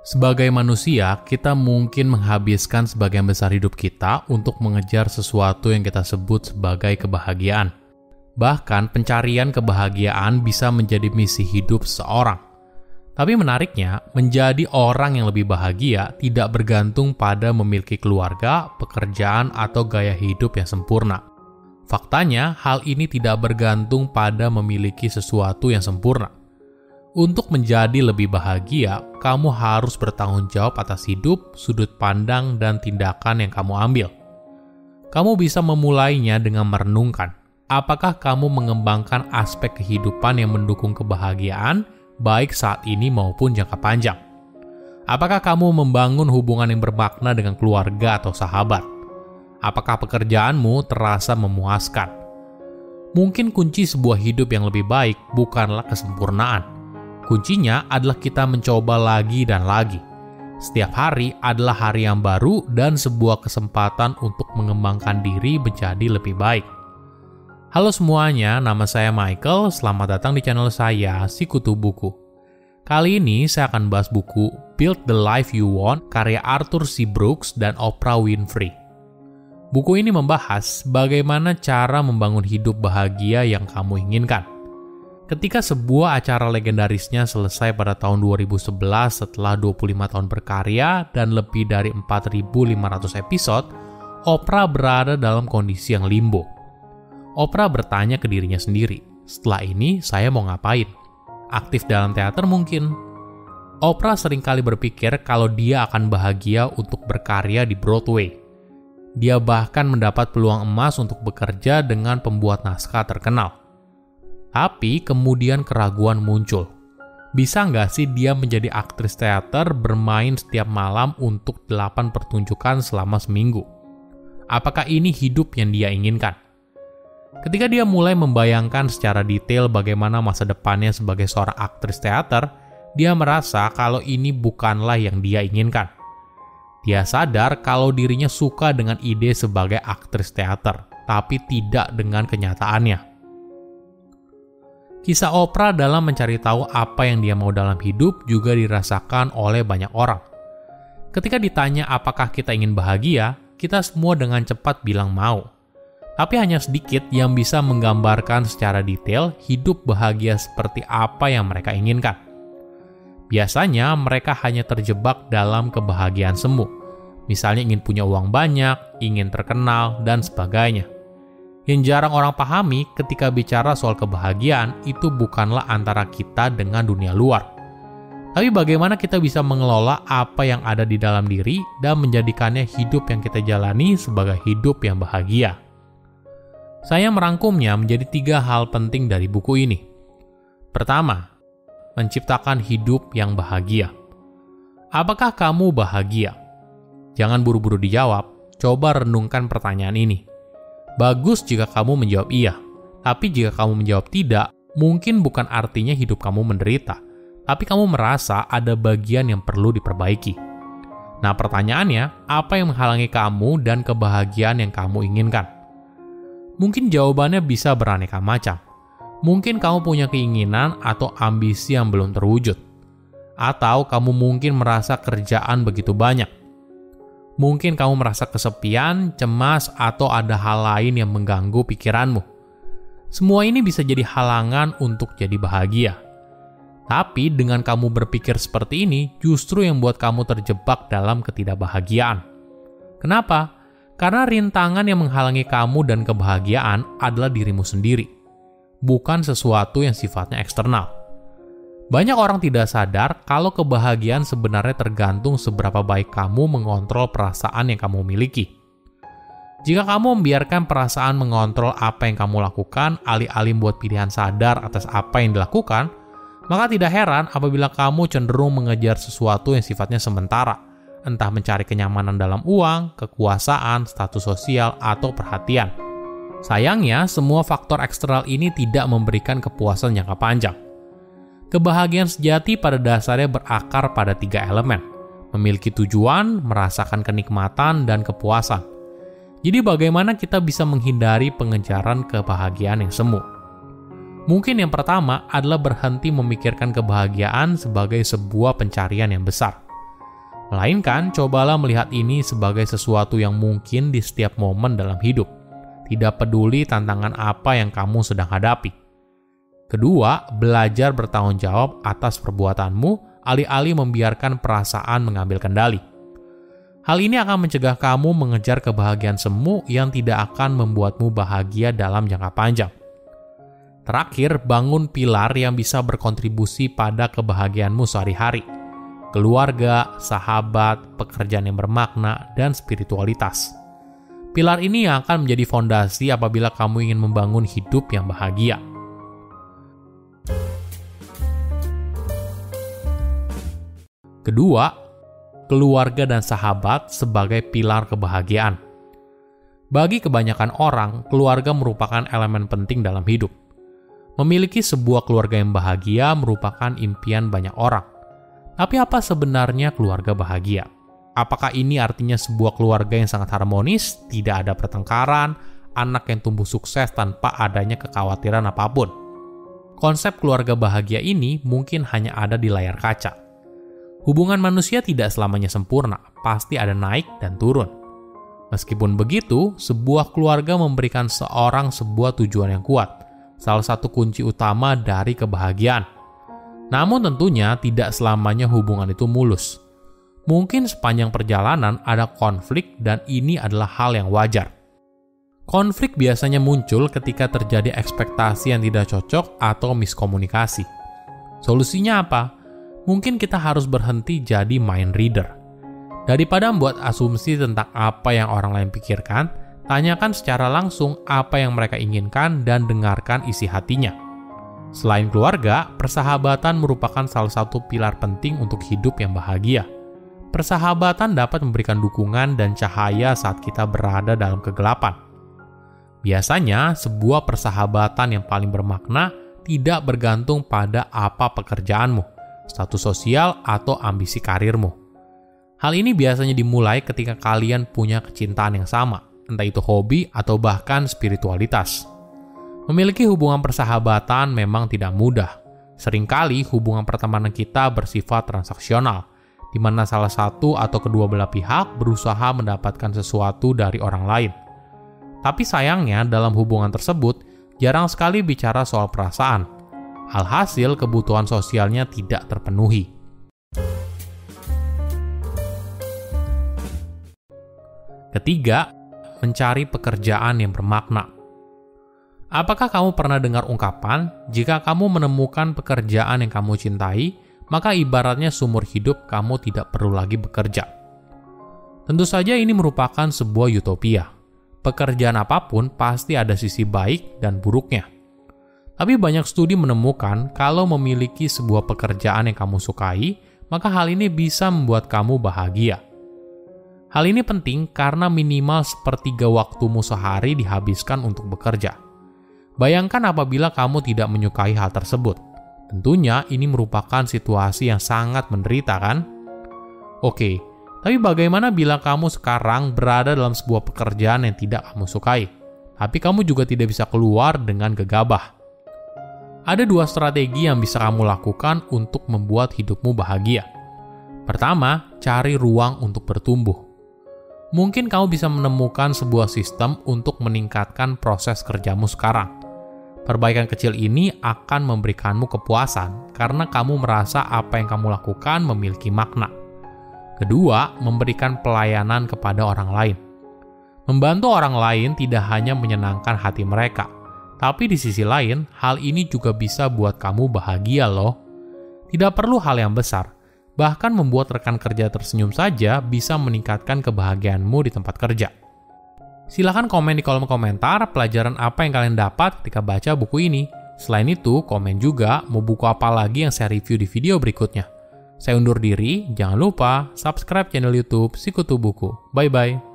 Sebagai manusia, kita mungkin menghabiskan sebagian besar hidup kita untuk mengejar sesuatu yang kita sebut sebagai kebahagiaan. Bahkan pencarian kebahagiaan bisa menjadi misi hidup seseorang. Tapi menariknya, menjadi orang yang lebih bahagia tidak bergantung pada memiliki keluarga, pekerjaan, atau gaya hidup yang sempurna. Faktanya, hal ini tidak bergantung pada memiliki sesuatu yang sempurna. Untuk menjadi lebih bahagia, kamu harus bertanggung jawab atas hidup, sudut pandang, dan tindakan yang kamu ambil. Kamu bisa memulainya dengan merenungkan, apakah kamu mengembangkan aspek kehidupan yang mendukung kebahagiaan, baik saat ini maupun jangka panjang? Apakah kamu membangun hubungan yang bermakna dengan keluarga atau sahabat? Apakah pekerjaanmu terasa memuaskan? Mungkin kunci sebuah hidup yang lebih baik bukanlah kesempurnaan. Kuncinya adalah kita mencoba lagi dan lagi. Setiap hari adalah hari yang baru dan sebuah kesempatan untuk mengembangkan diri menjadi lebih baik. Halo semuanya, nama saya Michael. Selamat datang di channel saya, Sikutu Buku. Kali ini saya akan bahas buku Build the Life You Want, karya Arthur C. Brooks dan Oprah Winfrey. Buku ini membahas bagaimana cara membangun hidup bahagia yang kamu inginkan. Ketika sebuah acara legendarisnya selesai pada tahun 2011 setelah 25 tahun berkarya dan lebih dari 4.500 episode, Oprah berada dalam kondisi yang limbo. Oprah bertanya ke dirinya sendiri, setelah ini saya mau ngapain? Aktif dalam teater mungkin? Oprah seringkali berpikir kalau dia akan bahagia untuk berkarya di Broadway. Dia bahkan mendapat peluang emas untuk bekerja dengan pembuat naskah terkenal. Tapi kemudian keraguan muncul. Bisa nggak sih dia menjadi aktris teater bermain setiap malam untuk 8 pertunjukan selama seminggu? Apakah ini hidup yang dia inginkan? Ketika dia mulai membayangkan secara detail bagaimana masa depannya sebagai seorang aktris teater, dia merasa kalau ini bukanlah yang dia inginkan. Dia sadar kalau dirinya suka dengan ide sebagai aktris teater, tapi tidak dengan kenyataannya. Kisah Oprah dalam mencari tahu apa yang dia mau dalam hidup juga dirasakan oleh banyak orang. Ketika ditanya apakah kita ingin bahagia, kita semua dengan cepat bilang mau. Tapi hanya sedikit yang bisa menggambarkan secara detail hidup bahagia seperti apa yang mereka inginkan. Biasanya mereka hanya terjebak dalam kebahagiaan semu. Misalnya ingin punya uang banyak, ingin terkenal, dan sebagainya. Yang jarang orang pahami ketika bicara soal kebahagiaan itu bukanlah antara kita dengan dunia luar. Tapi bagaimana kita bisa mengelola apa yang ada di dalam diri dan menjadikannya hidup yang kita jalani sebagai hidup yang bahagia. Saya merangkumnya menjadi 3 hal penting dari buku ini. Pertama, menciptakan hidup yang bahagia. Apakah kamu bahagia? Jangan buru-buru dijawab, coba renungkan pertanyaan ini. Bagus jika kamu menjawab iya, tapi jika kamu menjawab tidak, mungkin bukan artinya hidup kamu menderita, tapi kamu merasa ada bagian yang perlu diperbaiki. Nah, pertanyaannya, apa yang menghalangi kamu dan kebahagiaan yang kamu inginkan? Mungkin jawabannya bisa beraneka macam. Mungkin kamu punya keinginan atau ambisi yang belum terwujud. Atau kamu mungkin merasa kerjaan begitu banyak. Mungkin kamu merasa kesepian, cemas, atau ada hal lain yang mengganggu pikiranmu. Semua ini bisa jadi halangan untuk jadi bahagia. Tapi dengan kamu berpikir seperti ini, justru yang membuat kamu terjebak dalam ketidakbahagiaan. Kenapa? Karena rintangan yang menghalangi kamu dan kebahagiaan adalah dirimu sendiri, bukan sesuatu yang sifatnya eksternal. Banyak orang tidak sadar kalau kebahagiaan sebenarnya tergantung seberapa baik kamu mengontrol perasaan yang kamu miliki. Jika kamu membiarkan perasaan mengontrol apa yang kamu lakukan, alih-alih membuat pilihan sadar atas apa yang dilakukan, maka tidak heran apabila kamu cenderung mengejar sesuatu yang sifatnya sementara, entah mencari kenyamanan dalam uang, kekuasaan, status sosial, atau perhatian. Sayangnya, semua faktor eksternal ini tidak memberikan kepuasan jangka panjang. Kebahagiaan sejati pada dasarnya berakar pada 3 elemen: memiliki tujuan, merasakan kenikmatan, dan kepuasan. Jadi bagaimana kita bisa menghindari pengejaran kebahagiaan yang semu? Mungkin yang pertama adalah berhenti memikirkan kebahagiaan sebagai sebuah pencarian yang besar. Melainkan, cobalah melihat ini sebagai sesuatu yang mungkin di setiap momen dalam hidup. Tidak peduli tantangan apa yang kamu sedang hadapi. Kedua, belajar bertanggung jawab atas perbuatanmu, alih-alih membiarkan perasaan mengambil kendali. Hal ini akan mencegah kamu mengejar kebahagiaan semu yang tidak akan membuatmu bahagia dalam jangka panjang. Terakhir, bangun pilar yang bisa berkontribusi pada kebahagiaanmu sehari-hari. Keluarga, sahabat, pekerjaan yang bermakna, dan spiritualitas. Pilar ini yang akan menjadi fondasi apabila kamu ingin membangun hidup yang bahagia. Kedua, keluarga dan sahabat sebagai pilar kebahagiaan. Bagi kebanyakan orang, keluarga merupakan elemen penting dalam hidup. Memiliki sebuah keluarga yang bahagia merupakan impian banyak orang. Tapi apa sebenarnya keluarga bahagia? Apakah ini artinya sebuah keluarga yang sangat harmonis, tidak ada pertengkaran, anak yang tumbuh sukses tanpa adanya kekhawatiran apapun? Konsep keluarga bahagia ini mungkin hanya ada di layar kaca. Hubungan manusia tidak selamanya sempurna, pasti ada naik dan turun. Meskipun begitu, sebuah keluarga memberikan seorang sebuah tujuan yang kuat, salah satu kunci utama dari kebahagiaan. Namun tentunya tidak selamanya hubungan itu mulus. Mungkin sepanjang perjalanan ada konflik dan ini adalah hal yang wajar. Konflik biasanya muncul ketika terjadi ekspektasi yang tidak cocok atau miskomunikasi. Solusinya apa? Mungkin kita harus berhenti jadi mind reader. Daripada membuat asumsi tentang apa yang orang lain pikirkan, tanyakan secara langsung apa yang mereka inginkan dan dengarkan isi hatinya. Selain keluarga, persahabatan merupakan salah satu pilar penting untuk hidup yang bahagia. Persahabatan dapat memberikan dukungan dan cahaya saat kita berada dalam kegelapan. Biasanya, sebuah persahabatan yang paling bermakna tidak bergantung pada apa pekerjaanmu, status sosial, atau ambisi karirmu. Hal ini biasanya dimulai ketika kalian punya kecintaan yang sama, entah itu hobi atau bahkan spiritualitas. Memiliki hubungan persahabatan memang tidak mudah. Seringkali hubungan pertemanan kita bersifat transaksional, di mana salah satu atau kedua belah pihak berusaha mendapatkan sesuatu dari orang lain. Tapi sayangnya dalam hubungan tersebut, jarang sekali bicara soal perasaan. Alhasil kebutuhan sosialnya tidak terpenuhi. Ketiga, mencari pekerjaan yang bermakna. Apakah kamu pernah dengar ungkapan, jika kamu menemukan pekerjaan yang kamu cintai, maka ibaratnya seumur hidup kamu tidak perlu lagi bekerja? Tentu saja ini merupakan sebuah utopia. Pekerjaan apapun pasti ada sisi baik dan buruknya. Tapi banyak studi menemukan kalau memiliki sebuah pekerjaan yang kamu sukai, maka hal ini bisa membuat kamu bahagia. Hal ini penting karena minimal sepertiga waktumu sehari dihabiskan untuk bekerja. Bayangkan apabila kamu tidak menyukai hal tersebut. Tentunya ini merupakan situasi yang sangat menderita, kan? Oke, tapi bagaimana bila kamu sekarang berada dalam sebuah pekerjaan yang tidak kamu sukai, tapi kamu juga tidak bisa keluar dengan gegabah? Ada dua strategi yang bisa kamu lakukan untuk membuat hidupmu bahagia. Pertama, cari ruang untuk bertumbuh. Mungkin kamu bisa menemukan sebuah sistem untuk meningkatkan proses kerjamu sekarang. Perbaikan kecil ini akan memberikanmu kepuasan karena kamu merasa apa yang kamu lakukan memiliki makna. Kedua, memberikan pelayanan kepada orang lain. Membantu orang lain tidak hanya menyenangkan hati mereka, tapi di sisi lain, hal ini juga bisa buat kamu bahagia loh. Tidak perlu hal yang besar, bahkan membuat rekan kerja tersenyum saja bisa meningkatkan kebahagiaanmu di tempat kerja. Silahkan komen di kolom komentar pelajaran apa yang kalian dapat ketika baca buku ini. Selain itu, komen juga mau buku apa lagi yang saya review di video berikutnya. Saya undur diri, jangan lupa subscribe channel YouTube Sikutu Buku. Bye-bye.